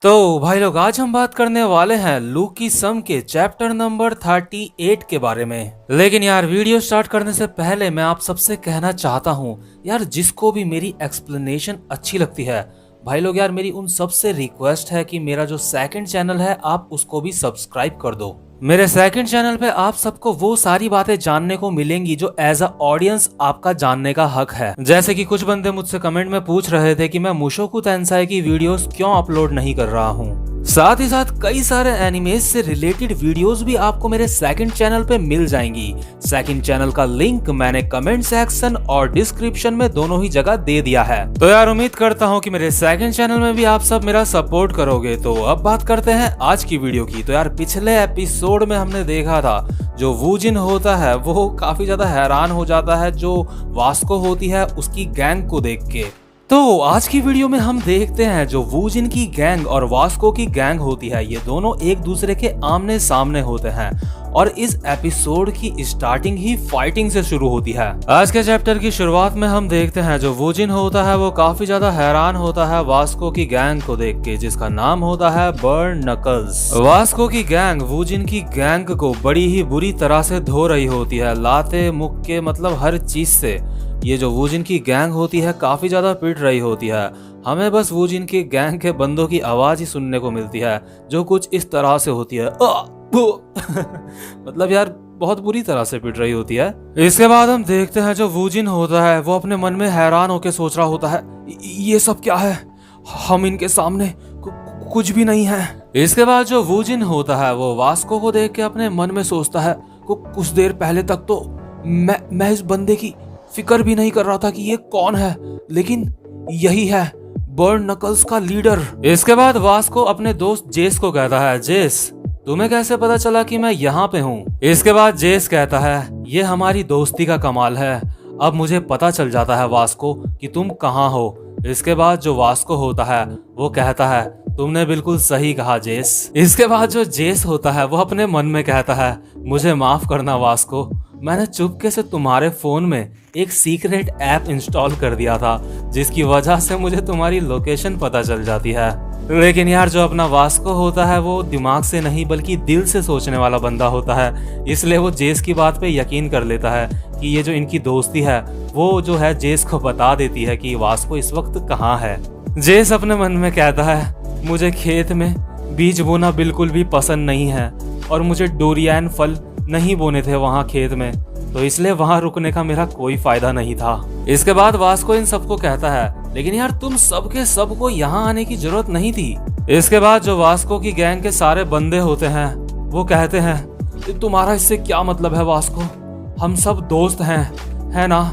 तो भाई लोग आज हम बात करने वाले हैं लूकी सम के चैप्टर नंबर 38 के बारे में। लेकिन यार वीडियो स्टार्ट करने से पहले मैं आप सबसे कहना चाहता हूँ यार, जिसको भी मेरी एक्सप्लेनेशन अच्छी लगती है भाई लोग, यार मेरी उन सबसे रिक्वेस्ट है कि मेरा जो सेकंड चैनल है आप उसको भी सब्सक्राइब कर दो। मेरे सेकंड चैनल पे आप सबको वो सारी बातें जानने को मिलेंगी जो एज अ ऑडियंस आपका जानने का हक है। जैसे कि कुछ बंदे मुझसे कमेंट में पूछ रहे थे कि मैं मुशोकु तेंसाई की वीडियोस क्यों अपलोड नहीं कर रहा हूँ। साथ ही साथ कई सारे एनिमेज से रिलेटेड वीडियोस भी आपको मेरे सेकंड चैनल पे मिल जाएंगी। सेकंड चैनल का लिंक मैंने कमेंट सेक्शन और डिस्क्रिप्शन में दोनों ही जगह दे दिया है। तो यार उम्मीद करता हूँ कि मेरे सेकंड चैनल में भी आप सब मेरा सपोर्ट करोगे। तो अब बात करते हैं आज की वीडियो की। तो यार पिछले एपिसोड में हमने देखा था जो वूजिन होता है वो काफी ज्यादा हैरान हो जाता है जो वास्को होती है उसकी गैंग को देख के। तो आज की वीडियो में हम देखते हैं जो वूजिन की गैंग और वास्को की गैंग होती है ये दोनों एक दूसरे के आमने सामने होते हैं और इस एपिसोड की स्टार्टिंग ही फाइटिंग से शुरू होती है। आज के चैप्टर की शुरुआत में हम देखते हैं जो वूजिन होता है वो काफी ज्यादा हैरान होता है वास्को की गैंग को देख के, जिसका नाम होता है बर्न नकल्स। वास्को की गैंग वूजिन की गैंग को बड़ी ही बुरी तरह से धो रही होती है, लाते मुक्के मतलब हर चीज से। ये जो वूजिन की गैंग होती है काफी ज्यादा पिट रही होती है। हमें बस वूजिन की गैंग के बंदों की आवाज ही सुनने को मिलती है जो कुछ इस तरह से होती है मतलब यार बहुत बुरी तरह से पिट रही होती है। इसके बाद हम देखते हैं जो वूजिन होता है वो अपने मन में हैरान होकर सोच रहा होता है ये सब क्या है, हम इनके सामने कुछ भी नहीं है। इसके बाद जो वूजिन होता है वो वास्को को देख के अपने मन में सोचता है कुछ देर पहले तक तो मैं इस बंदे की फिक्र भी नहीं कर रहा था कि ये कौन है, लेकिन यही है बर्न नकल्स का लीडर। इसके बाद वास्को अपने दोस्त जेस को कहता है जेस तुम्हें कैसे पता चला कि मैं यहाँ पे हूँ। इसके बाद जेस कहता है ये हमारी दोस्ती का कमाल है, अब मुझे पता चल जाता है वास्को कि तुम कहाँ हो। इसके बाद जो वास्को होता है वो कहता है तुमने बिल्कुल सही कहा जेस। इसके बाद जो जेस होता है वो अपने मन में कहता है मुझे माफ करना वास्को, मैंने चुपके से तुम्हारे फोन में एक सीक्रेट ऐप इंस्टॉल कर दिया था जिसकी वजह से मुझे तुम्हारी लोकेशन पता चल जाती है। लेकिन यार जो अपना वास्को होता है वो दिमाग से नहीं बल्कि दिल से सोचने वाला बंदा होता है, इसलिए वो जेस की बात पे यकीन कर लेता है कि ये जो इनकी दोस्ती है वो जो है जेस को बता देती है कि वास्को इस वक्त कहाँ है। जेस अपने मन में कहता है मुझे खेत में बीज बोना बिल्कुल भी पसंद नहीं है और मुझे डोरियन फल नहीं बोने थे वहाँ खेत में, तो इसलिए वहाँ रुकने का मेरा कोई फायदा नहीं था। इसके बाद वास्को इन सबको कहता है लेकिन यार तुम सबके सबको यहाँ आने की जरूरत नहीं थी। इसके बाद जो वास्को की गैंग के सारे बंदे होते हैं वो कहते हैं तुम्हारा इससे क्या मतलब है वास्को, हम सब दोस्त हैं है ना,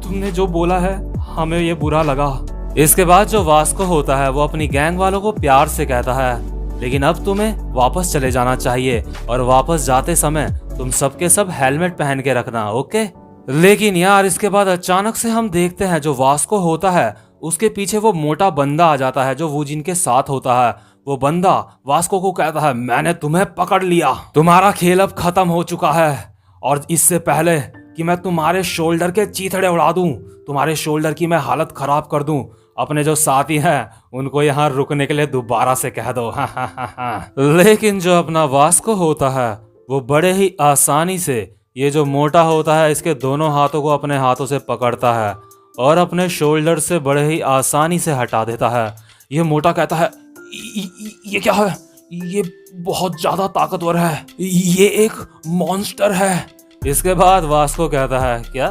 तुमने जो बोला है हमें ये बुरा लगा। इसके बाद जो वास्को होता है वो अपनी गैंग वालों को प्यार से कहता है लेकिन अब तुम्हें वापस चले जाना चाहिए और वापस जाते समय तुम सबके सब हेलमेट पहन के रखना, ओके। लेकिन यार इसके बाद अचानक से हम देखते हैं जो वास्को होता है उसके पीछे वो मोटा बंदा आ जाता है जो वूजिन के साथ होता है। वो बंदा वास्को को कहता है मैंने तुम्हें पकड़ लिया, तुम्हारा खेल अब खत्म हो चुका है और इससे पहले कि मैं तुम्हारे शोल्डर के चीथड़े उड़ा दूं, तुम्हारे शोल्डर की मैं हालत खराब कर दूं, अपने जो साथी हैं उनको यहाँ रुकने के लिए दोबारा से कह दो लेकिन जो अपना वास्को होता है वो बड़े ही आसानी से ये जो मोटा होता है इसके दोनों हाथों को अपने हाथों से पकड़ता है और अपने शोल्डर से बड़े ही आसानी से हटा देता है। ये मोटा कहता है ये क्या है, ये बहुत ज्यादा ताकतवर है, ये एक मॉन्स्टर है। इसके बाद वास्को कहता है क्या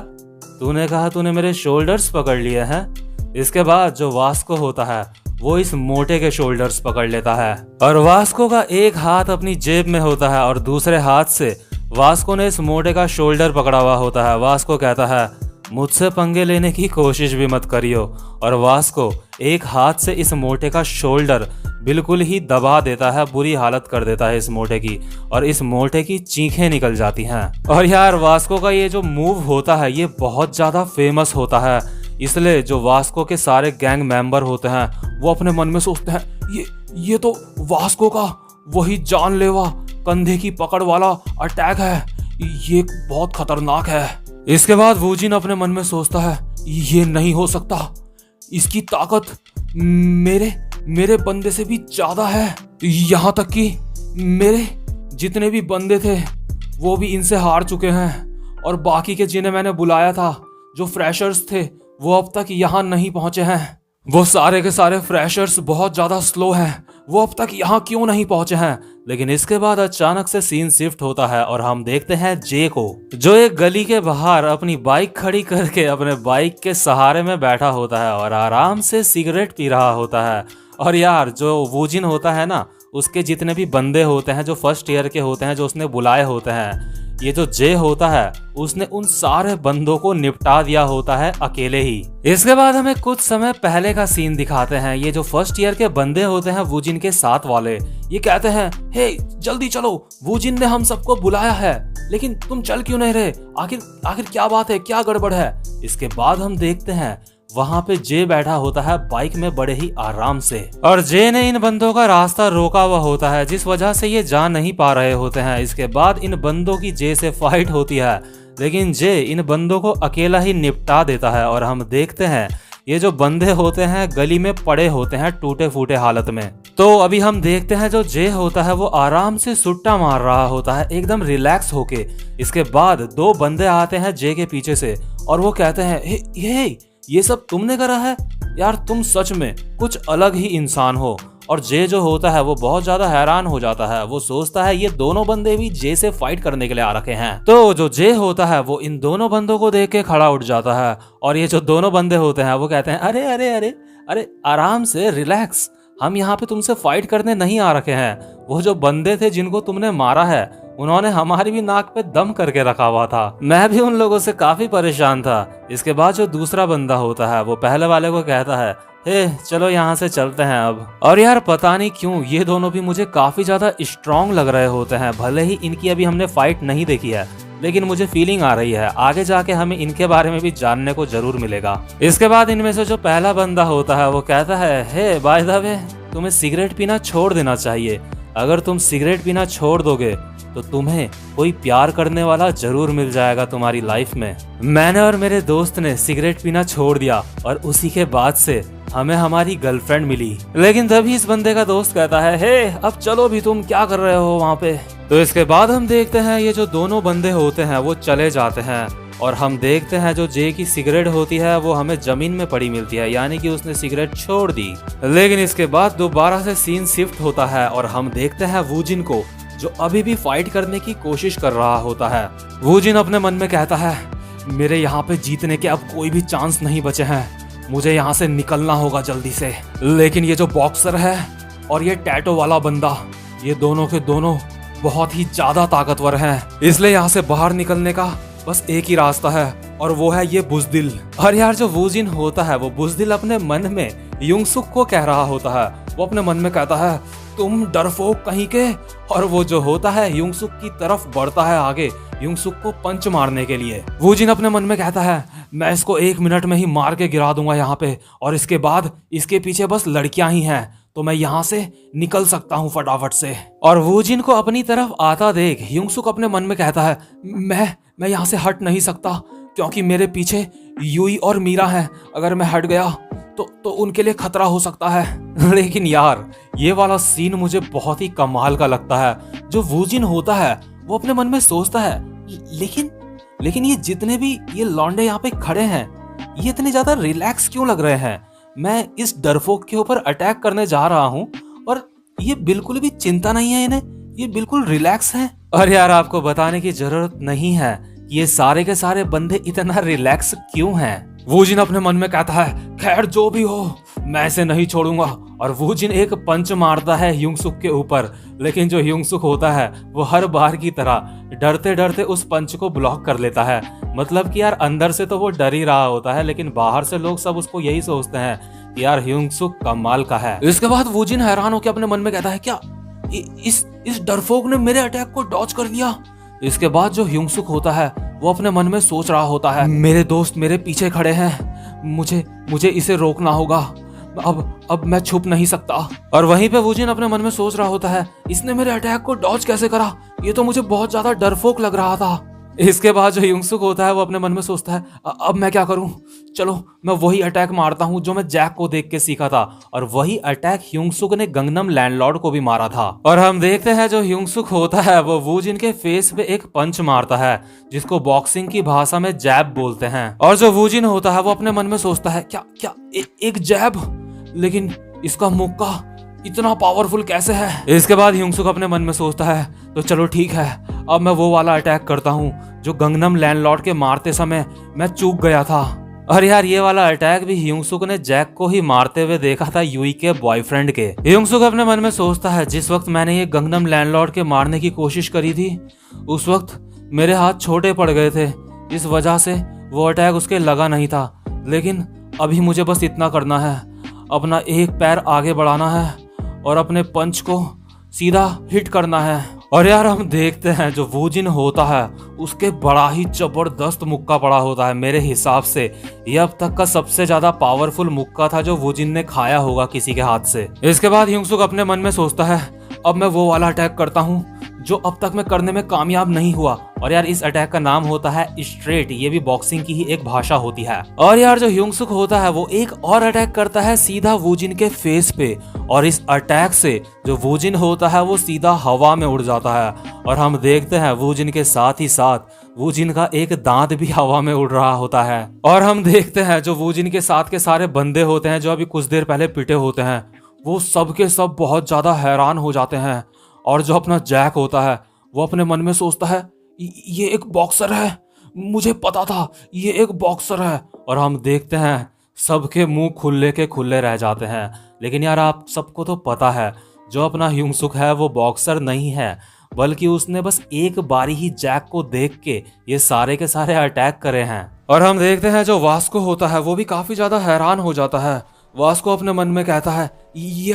तूने कहा तूने मेरे शोल्डर्स पकड़ लिए हैं। इसके बाद जो वास्को होता है वो इस मोटे के शोल्डर्स पकड़ लेता है और वास्को का एक हाथ अपनी जेब में होता है और दूसरे हाथ से वास्को ने इस मोटे का शोल्डर पकड़ा हुआ होता है। वास्को कहता है मुझसे पंगे लेने की कोशिश भी मत करियो और वास्को एक हाथ से इस मोटे का शोल्डर बिल्कुल ही दबा देता है, बुरी हालत कर देता है इस मोटे की और इस मोटे की चीखें निकल जाती हैं। और यार वास्को का ये जो मूव होता है ये बहुत ज्यादा फेमस होता है, इसलिए जो वास्को के सारे गैंग मेंबर होते हैं वो अपने मन में सोचते हैं ये तो वास्को का वही जानलेवा कंधे की पकड़ वाला अटैक है, ये बहुत खतरनाक है। इसके बाद वूजिन अपने मन में सोचता है ये नहीं हो सकता, इसकी ताकत मेरे बंदे से भी ज्यादा है। यहाँ तक कि मेरे जितने भी बंदे थे वो भी इनसे हार चुके हैं, और बाकी के जिन्हें मैंने बुलाया था जो फ्रेशर्स थे वो अब तक यहाँ नहीं पहुंचे हैं। वो सारे के सारे फ्रेशर्स बहुत ज्यादा स्लो हैं, वो अब तक यहाँ क्यों नहीं पहुंचे हैं। लेकिन इसके बाद अचानक से सीन शिफ्ट होता है और हम देखते हैं जे को, जो एक गली के बाहर अपनी बाइक खड़ी करके अपने बाइक के सहारे में बैठा होता है और आराम से सिगरेट पी रहा होता है। और यार जो वूजिन होता है ना, उसके जितने भी बंदे होते हैं जो फर्स्ट ईयर के होते हैं जो उसने बुलाए होते हैं, ये जो जे होता है उसने उन सारे बंदों को निपटा दिया होता है अकेले ही। इसके बाद हमें कुछ समय पहले का सीन दिखाते हैं। ये जो फर्स्ट ईयर के बंदे होते हैं वूजिन के साथ वाले, ये कहते हैं हे जल्दी चलो, वूजिन ने हम सबको बुलाया है, लेकिन तुम चल क्यों नहीं रहे, आखिर क्या बात है, क्या गड़बड़ है। इसके बाद हम देखते हैं वहां पे जे बैठा होता है बाइक में बड़े ही आराम से, और जे ने इन बंदों का रास्ता रोका हुआ होता है जिस वजह से ये जा नहीं पा रहे होते हैं। इसके बाद इन बंदों की जे से फाइट होती है, लेकिन जे इन बंदों को अकेला ही निपटा देता है। और हम देखते हैं ये जो बंदे होते हैं गली में पड़े होते हैं टूटे फूटे हालत में। तो अभी हम देखते हैं जो जे होता है वो आराम से सुट्टा मार रहा होता है एकदम रिलैक्स होके। इसके बाद दो बंदे आते हैं जे के पीछे से और वो कहते हैं ये सब तुमने करा है यार, तुम सच में कुछ अलग ही इंसान हो। और जे जो होता है वो बहुत ज्यादा हैरान हो जाता है, वो सोचता है ये दोनों बंदे भी जे से फाइट करने के लिए आ रखे हैं। तो जो जे होता है वो इन दोनों बंदों को देख के खड़ा उठ जाता है, और ये जो दोनों बंदे होते हैं वो कहते हैं अरे अरे अरे अरे आराम से रिलैक्स, हम यहाँ पे तुमसे फाइट करने नहीं आ रखे हैं। वो जो बंदे थे जिनको तुमने मारा है उन्होंने हमारी भी नाक पे दम करके रखा हुआ था, मैं भी उन लोगों से काफी परेशान था। इसके बाद जो दूसरा बंदा होता है वो पहले वाले को कहता है हे चलो यहाँ से चलते हैं अब। और यार पता नहीं क्यों ये दोनों भी मुझे काफी ज्यादा स्ट्रॉन्ग लग रहे होते हैं, भले ही इनकी अभी हमने फाइट नहीं देखी है, लेकिन मुझे फीलिंग आ रही है आगे जाके हमें इनके बारे में भी जानने को जरूर मिलेगा। इसके बाद इनमें से जो पहला बंदा होता है वो कहता है हे बाय द वे, तुम्हें सिगरेट पीना छोड़ देना चाहिए। अगर तुम सिगरेट पीना छोड़ दोगे तो तुम्हें कोई प्यार करने वाला जरूर मिल जाएगा तुम्हारी लाइफ में। मैंने और मेरे दोस्त ने सिगरेट पीना छोड़ दिया और उसी के बाद से हमें हमारी गर्लफ्रेंड मिली। लेकिन तभी इस बंदे का दोस्त कहता है हे अब चलो भी, तुम क्या कर रहे हो वहाँ पे। तो इसके बाद हम देखते हैं ये जो दोनों बंदे होते हैं वो चले जाते हैं, और हम देखते हैं जो जे की सिगरेट होती है वो हमें जमीन में पड़ी मिलती है, यानी कि उसने सिगरेट छोड़ दी। लेकिन इसके बाद दोबारा से सीन शिफ्ट होता है और हम देखते हैं वूजिन को, जो अभी भी फाइट करने की कोशिश कर रहा होता है। वूजिन अपने मन में कहता है मेरे यहाँ पे जीतने के अब कोई भी चांस नहीं बचे हैं, मुझे यहाँ से निकलना होगा जल्दी से। लेकिन ये जो बॉक्सर है और ये टैटो वाला बंदा, ये दोनों के दोनों बहुत ही ज्यादा ताकतवर हैं, इसलिए यहाँ से बाहर निकलने का बस एक ही रास्ता है और वो है ये बुज़दिल। और यार जो वूजिन होता है वो बुज़दिल अपने मन में युंगसुक को कह रहा होता है, वो अपने मन में कहता है तुम डरपोक कहीं के। और वो जो होता है युंगसुक की तरफ बढ़ता है आगे युंगसुक को पंच मारने के लिए। वूजिन अपने मन में कहता है मैं इसको 1 मिनट में ही मार के गिरा दूंगा यहाँ पे, और इसके बाद इसके पीछे बस लड़कियां ही हैं तो मैं यहाँ से निकल सकता हूँ फटाफट से। और वूजिन को अपनी तरफ आता देख युंगसुक अपने मन में कहता है मैं यहाँ से हट नहीं सकता क्योंकि मेरे पीछे यूई और मीरा हैं, अगर मैं हट गया तो उनके लिए खतरा हो सकता है। लेकिन यार ये वाला सीन मुझे बहुत ही कमाल का लगता है। जो वूजिन होता है वो अपने मन में सोचता है लेकिन ये जितने भी ये लौंडे यहाँ पे खड़े हैं ये इतने ज्यादा रिलैक्स क्यों लग रहे हैं। मैं इस डरपोक के ऊपर अटैक करने जा रहा हूँ और ये बिल्कुल भी चिंता नहीं है इन्हें, ये बिल्कुल रिलैक्स हैं। और यार आपको बताने की जरूरत नहीं है ये सारे के सारे बंदे इतना रिलैक्स क्यों हैं। वूजिन अपने मन में कहता है खैर जो भी हो मैं इसे नहीं छोड़ूंगा। और वूजिन एक पंच मारता है युंगसुक के ऊपर, लेकिन जो युंगसुक होता है वो हर बार की तरह डरते डरते उस पंच को ब्लॉक कर लेता है। मतलब कि यार अंदर से तो वो डर ही रहा होता है, लेकिन बाहर से लोग सब उसको यही सोचते हैं कि यार युंगसुक कमाल का है। इसके बाद वूजिन हैरान होकर अपने मन में कहता है क्या इस डरपोक ने मेरे अटैक को डॉज कर दिया। इसके बाद जो युंगसुक होता है वो अपने मन में सोच रहा होता है मेरे दोस्त मेरे पीछे खड़े हैं, मुझे इसे रोकना होगा, अब मैं छुप नहीं सकता। और वहीं पे वूजिन अपने मन में सोच रहा होता है इसने मेरे अटैक को डॉज कैसे करा, ये तो मुझे बहुत ज्यादा डरपोक लग रहा था। इसके बाद जो ह्यूंगसुक होता है वो अपने मन में सोचता है अब मैं क्या करूं। चलो मैं वही अटैक मारता हूं जो मैं जैक को देख के सीखा था। और वही अटैक ह्यूंगसुक ने गंगनम लैंडलॉर्ड को भी मारा था। और हम देखते हैं जो ह्यूंगसुक होता है वो वूजिन के फेस पे एक पंच मारता है जिसको बॉक्सिंग की भाषा में जैब बोलते हैं। और जो वूजिन होता है वो अपने मन में सोचता है क्या क्या एक जैब, लेकिन इसका मुक्का इतना पावरफुल कैसे है। इसके बाद ह्यूंगसुक अपने मन में सोचता है तो चलो ठीक है, अब मैं वो वाला अटैक करता हूँ जो गंगनम लैंडलॉर्ड के मारते समय मैं चूक गया था। और यार ये वाला अटैक भी ह्यूंगसुक ने जैक को ही मारते हुए देखा था यूई के बॉयफ्रेंड के। ह्यूंगसुक अपने मन में सोचता है जिस वक्त मैंने ये गंगनम लैंडलॉर्ड के मारने की कोशिश करी थी उस वक्त मेरे हाथ छोटे पड़ गए थे, इस वजह से वो अटैक उसके लगा नहीं था। लेकिन अभी मुझे बस इतना करना है, अपना एक पैर आगे बढ़ाना है और अपने पंच को सीधा हिट करना है। और यार हम देखते हैं जो वूजिन होता है उसके बड़ा ही जबरदस्त मुक्का पड़ा होता है। मेरे हिसाब से ये अब तक का सबसे ज्यादा पावरफुल मुक्का था जो वूजिन ने खाया होगा किसी के हाथ से। इसके बाद ह्यूंगसुक अपने मन में सोचता है अब मैं वो वाला अटैक करता हूँ जो अब तक मैं करने में कामयाब नहीं हुआ। और यार इस अटैक का नाम होता है स्ट्रेट, ये भी बॉक्सिंग की ही एक भाषा होती है। और यार जो ह्यूंगसुक होता है वो एक और अटैक करता है सीधा वूजिन के फेस पे। और इस अटैक से जो वूजिन होता है वो सीधा हवा में उड़ जाता है। और हम देखते हैं वूजिन के साथ ही साथ वूजिन का एक दांत भी हवा में उड़ रहा होता है। और हम देखते हैं जो वूजिन के साथ के सारे बंदे होते हैं जो अभी कुछ देर पहले पिटे होते हैं वो सब के सब बहुत ज्यादा हैरान हो जाते हैं। और जो अपना जैक होता है वो अपने मन में सोचता है ये एक बॉक्सर है, मुझे पता था ये एक बॉक्सर है। और हम देखते हैं सबके मुंह खुले के खुले रह जाते हैं। लेकिन यार आप सबको तो पता है जो अपना ह्यूंगसुक है वो बॉक्सर नहीं है, बल्कि उसने बस एक बारी ही जैक को देख के ये सारे के सारे अटैक करे हैं। और हम देखते हैं जो वास्को होता है वो भी काफी ज्यादा हैरान हो जाता है। वास्को अपने मन में कहता है ये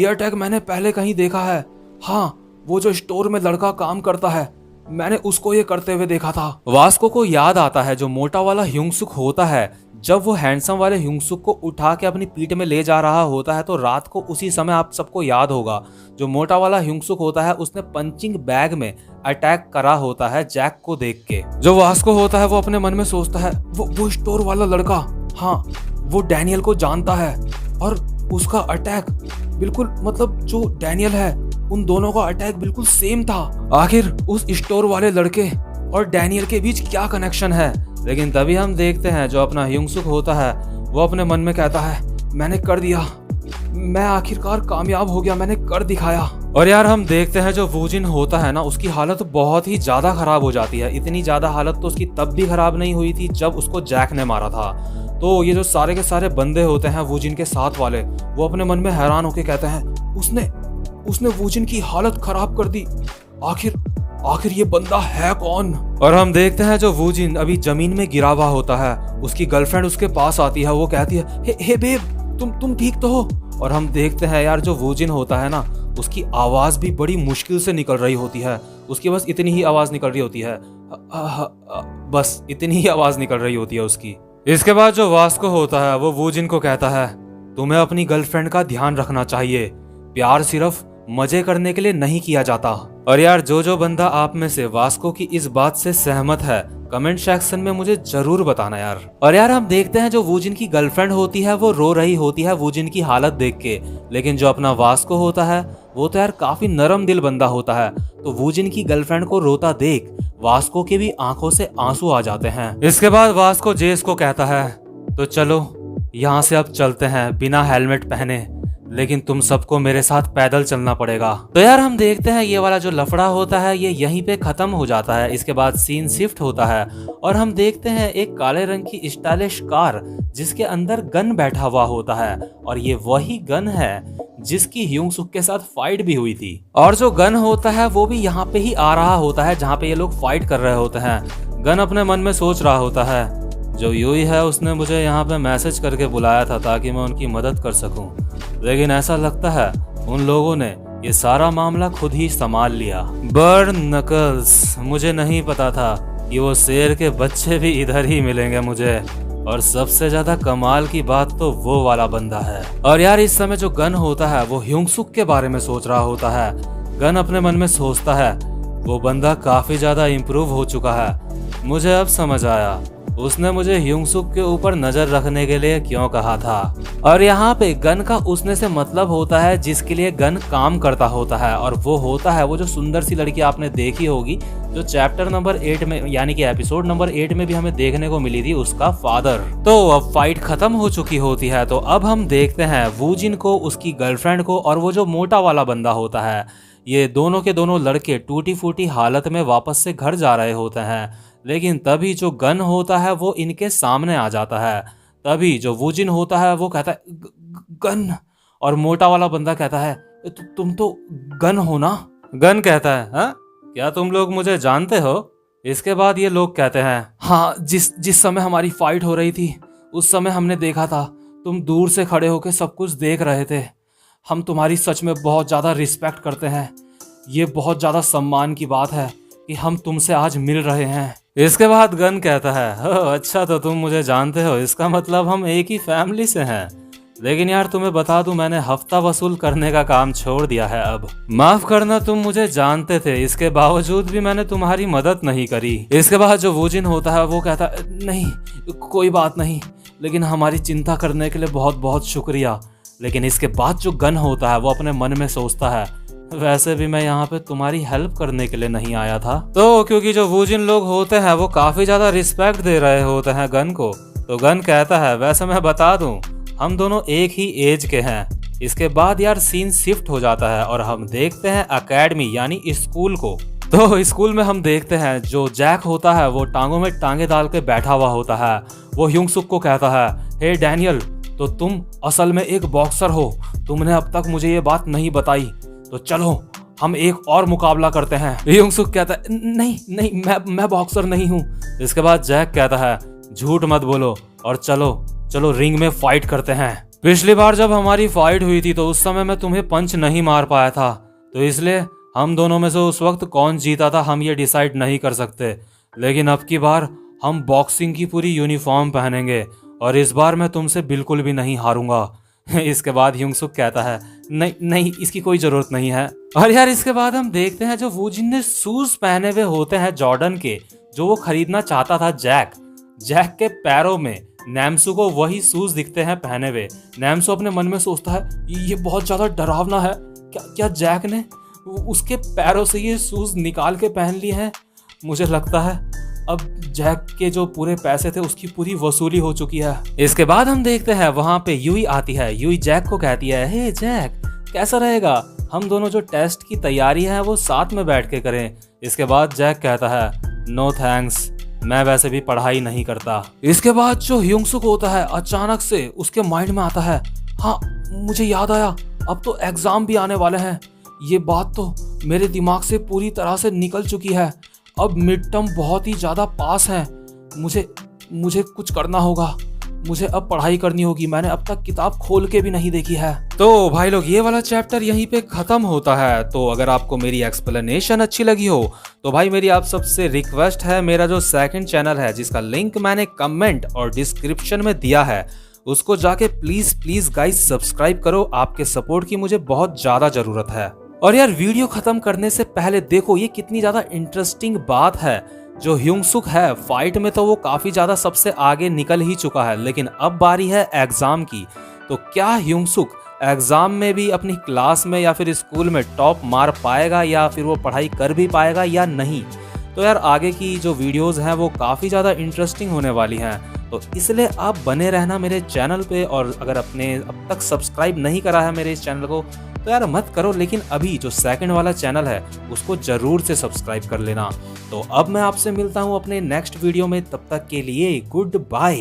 अटैक मैंने पहले कहीं देखा है। हाँ, वो जो स्टोर में लड़का काम करता है मैंने उसको ये करते हुए देखा था। वास्को को याद आता है जो मोटा वाला ह्यूंगसुक होता है जब वो हैंडसम वाले ह्यूंगसुक को उठा के अपनी पीठ में ले जा रहा होता है तो रात को उसी समय आप सबको याद होगा जो मोटा वाला ह्यूंगसुक होता है उसने पंचिंग बैग में अटैक करा होता है जैक को देख के। जो वास्को होता है वो अपने मन में सोचता है वो स्टोर वाला लड़का, हाँ वो डैनियल को जानता है और उसका अटैक बिल्कुल मतलब जो डैनियल है उन दोनों का अटैक बिल्कुल सेम था। आखिर उस स्टोर वाले लड़के और डैनियल के बीच क्या कनेक्शन है। लेकिन तभी हम देखते हैं जो अपना ह्यूंगसुक होता है वो अपने मन में कहता है मैंने कर दिया, मैं आखिरकार कामयाब हो गया, मैंने कर दिखाया। और यार हम देखते हैं जो वूजिन होता है ना उसकी हालत बहुत ही ज्यादा खराब हो जाती है। इतनी ज्यादा हालत तो उसकी तब भी खराब नहीं हुई थी जब उसको जैक ने मारा था। तो ये जो सारे के सारे बंदे होते हैं वूजिन के साथ वाले वो अपने मन में हैरान होके कहते हैं उसने वूजिन की हालत खराब कर दी, आखिर ये बंदा है कौन। और हम देखते हैं जो वूजिन अभी जमीन में गिरा हुआ होता है उसकी गर्लफ्रेंड उसके पास आती है। वो कहती है हे बेब तुम ठीक तो हो। और हम देखते हैं यार जो वूजिन होता है ना उसकी आवाज भी बड़ी मुश्किल से निकल रही होती है। उसकी बस इतनी ही आवाज निकल रही होती है, बस इतनी ही आवाज निकल रही होती है उसकी। इसके बाद जो वास्को होता है वो वूजिन को कहता है तुम्हें अपनी गर्लफ्रेंड का ध्यान रखना चाहिए, प्यार सिर्फ मजे करने के लिए नहीं किया जाता। और यार जो बंदा आप में से वास्को की इस बात से सहमत है कमेंट सेक्शन में मुझे जरूर बताना यार। और यार हम देखते हैं जो वूजिन की गर्लफ्रेंड होती है वो रो रही होती है वूजिन की हालत देख के। लेकिन जो अपना वास्को होता है वो तो यार काफी नरम दिल बंदा होता है। तो वूजिन की गर्लफ्रेंड को रोता देख वास्को की भी आंखों से आंसू आ जाते हैं। इसके बाद वास्को जेस को कहता है तो चलो यहाँ से अब चलते हैं बिना हेलमेट पहने, लेकिन तुम सबको मेरे साथ पैदल चलना पड़ेगा। तो यार हम देखते हैं ये वाला जो लफड़ा होता है ये यहीं पे खत्म हो जाता है। इसके बाद सीन शिफ्ट होता है और हम देखते हैं एक काले रंग की स्टाइलिश कार जिसके अंदर गन बैठा हुआ होता है। और ये वही गन है जिसकी ह्यूंगसुक के साथ फाइट भी हुई थी। और जो गन होता है वो भी यहाँ पे ही आ रहा होता है जहाँ पे ये लोग फाइट कर रहे होते हैं। गन अपने मन में सोच रहा होता है जो यूई है उसने मुझे यहाँ पे मैसेज करके बुलाया था ताकि मैं उनकी मदद कर सकूं, लेकिन ऐसा लगता है उन लोगों ने ये सारा मामला खुद ही संभाल लिया। बर्न नकल्स, मुझे नहीं पता था कि वो शेर के बच्चे भी इधर ही मिलेंगे मुझे। और सबसे ज्यादा कमाल की बात तो वो वाला बंदा है। और यार इस समय जो गन होता है वो ह्यूंगसुक के बारे में सोच रहा होता है। गन अपने मन में सोचता है वो बंदा काफी ज्यादा इम्प्रूव हो चुका है। मुझे अब समझ आया उसने मुझे ह्यूंगसुक के ऊपर नजर रखने के लिए क्यों कहा था। और यहाँ पे गन का उसने से मतलब होता है जिसके लिए गन काम करता होता है, और वो होता है वो जो सुंदर सी लड़की आपने देखी होगी जो चैप्टर नंबर 8 में यानी कि एपिसोड नंबर 8 में भी हमें देखने को मिली थी, उसका फादर। तो अब फाइट खत्म हो चुकी होती है, तो अब हम देखते हैं वूजिन को, उसकी गर्लफ्रेंड को और वो जो मोटा वाला बंदा होता है। ये दोनों के दोनों लड़के टूटी फूटी हालत में वापस से घर जा रहे होते हैं, लेकिन तभी जो गन होता है वो इनके सामने आ जाता है। तभी जो वूजिन होता है वो कहता है गन, और मोटा वाला बंदा कहता है तुम तो गन हो ना। गन कहता है हाँ, क्या तुम लोग मुझे जानते हो? इसके बाद ये लोग कहते हैं हाँ, जिस समय हमारी फाइट हो रही थी उस समय हमने देखा था, तुम दूर से खड़े होकर सब कुछ देख रहे थे। हम तुम्हारी सच में बहुत ज़्यादा रिस्पेक्ट करते हैं। ये बहुत ज़्यादा सम्मान की बात है कि हम तुमसे आज मिल रहे हैं। इसके बाद गन कहता है अच्छा, तो तुम मुझे जानते हो, इसका मतलब हम एक ही फैमिली से हैं। लेकिन यार तुम्हें बता दूं, मैंने हफ्ता वसूल करने का काम छोड़ दिया है अब। माफ करना, तुम मुझे जानते थे, इसके बावजूद भी मैंने तुम्हारी मदद नहीं करी। इसके बाद जो वूजिन होता है वो कहता है नहीं कोई बात नहीं, लेकिन हमारी चिंता करने के लिए बहुत बहुत शुक्रिया। लेकिन इसके बाद जो गन होता है वो अपने मन में सोचता है वैसे भी मैं यहाँ पे तुम्हारी हेल्प करने के लिए नहीं आया था। तो क्योंकि जो वूजिन लोग होते हैं वो काफी ज्यादा रिस्पेक्ट दे रहे होते हैं गन को, तो गन कहता है वैसे मैं बता दूं, हम दोनों एक ही एज के हैं। इसके बाद यार सीन शिफ्ट हो जाता है और हम देखते हैं एकेडमी यानी स्कूल को। तो स्कूल में हम देखते हैं जो जैक होता है वो टांगों में टांगे डाल के बैठा हुआ होता है। वो ह्यूंगसुक को कहता है हे डैनियल, तो तुम असल में एक बॉक्सर हो, तुमने अब तक मुझे ये बात नहीं बताई, तो चलो हम एक और मुकाबला करते हैं। ह्यूंगसुक कहता है नहीं मैं बॉक्सर नहीं हूँ। इसके बाद जैक कहता है झूठ मत बोलो और चलो रिंग में फाइट करते हैं। पिछली बार जब हमारी फाइट हुई थी तो उस समय मैं तुम्हें पंच नहीं मार पाया था, तो इसलिए हम दोनों में से उस वक्त कौन जीता था हम ये डिसाइड नहीं कर सकते। लेकिन अब की बार हम बॉक्सिंग की पूरी यूनिफॉर्म पहनेंगे और इस बार मैं तुमसे बिल्कुल भी नहीं हारूंगा। इसके बाद ह्यूंगसुक कहता है नहीं इसकी कोई जरूरत नहीं है। और यार इसके बाद हम देखते हैं जो वूजिन ने शूज पहने हुए होते हैं जॉर्डन के, जो वो खरीदना चाहता था जैक के पैरों में नैम्सू को वही शूज दिखते हैं पहने हुए। नैम्सू अपने मन में सोचता है ये बहुत ज्यादा डरावना है, क्या जैक ने उसके पैरों से ये शूज निकाल के पहन लिए हैं। मुझे लगता है अब जैक के जो पूरे पैसे थे उसकी पूरी वसूली हो चुकी है। इसके बाद हम देखते हैं वहां पे यूई आती है। यूई जैक को कहती है हे जैक, कैसा रहेगा हम दोनों जो टेस्ट की तैयारी है वो साथ में बैठ के करें। इसके बाद जैक कहता है नो थैंक्स, मैं वैसे भी पढ़ाई नहीं करता। इसके बाद जो ह्यूंगसुक होता है अचानक से उसके माइंड में आता है हाँ मुझे याद आया, अब तो एग्जाम भी आने वाले हैं। ये बात तो मेरे दिमाग से पूरी तरह से निकल चुकी है। अब मिड टर्म बहुत ही ज्यादा पास है, मुझे कुछ करना होगा, मुझे अब पढ़ाई करनी होगी। मैंने अब तक किताब खोल के भी नहीं देखी है। तो भाई लोग ये वाला चैप्टर यहीं पे खत्म होता है। तो अगर आपको मेरी एक्सप्लेनेशन अच्छी लगी हो तो भाई मेरी आप सबसे रिक्वेस्ट है, मेरा जो सेकंड चैनल है जिसका लिंक मैंने कमेंट और डिस्क्रिप्शन में दिया है उसको जाके प्लीज गाइस सब्सक्राइब करो। आपके सपोर्ट की मुझे बहुत ज्यादा जरूरत है। और यार वीडियो खत्म करने से पहले देखो ये कितनी ज्यादा इंटरेस्टिंग बात है। जो ह्यूंगसुक है फाइट में तो वो काफी ज्यादा सबसे आगे निकल ही चुका है, लेकिन अब बारी है एग्जाम की। तो क्या ह्यूंगसुक एग्जाम में भी अपनी क्लास में या फिर स्कूल में टॉप मार पाएगा या फिर वो पढ़ाई कर भी पाएगा या नहीं? तो यार आगे की जो वीडियोस हैं वो काफ़ी ज़्यादा इंटरेस्टिंग होने वाली हैं, तो इसलिए आप बने रहना मेरे चैनल पे। और अगर आपने अब तक सब्सक्राइब नहीं करा है मेरे इस चैनल को तो यार मत करो, लेकिन अभी जो सेकंड वाला चैनल है उसको ज़रूर से सब्सक्राइब कर लेना। तो अब मैं आपसे मिलता हूँ अपने नेक्स्ट वीडियो में, तब तक के लिए गुड बाय।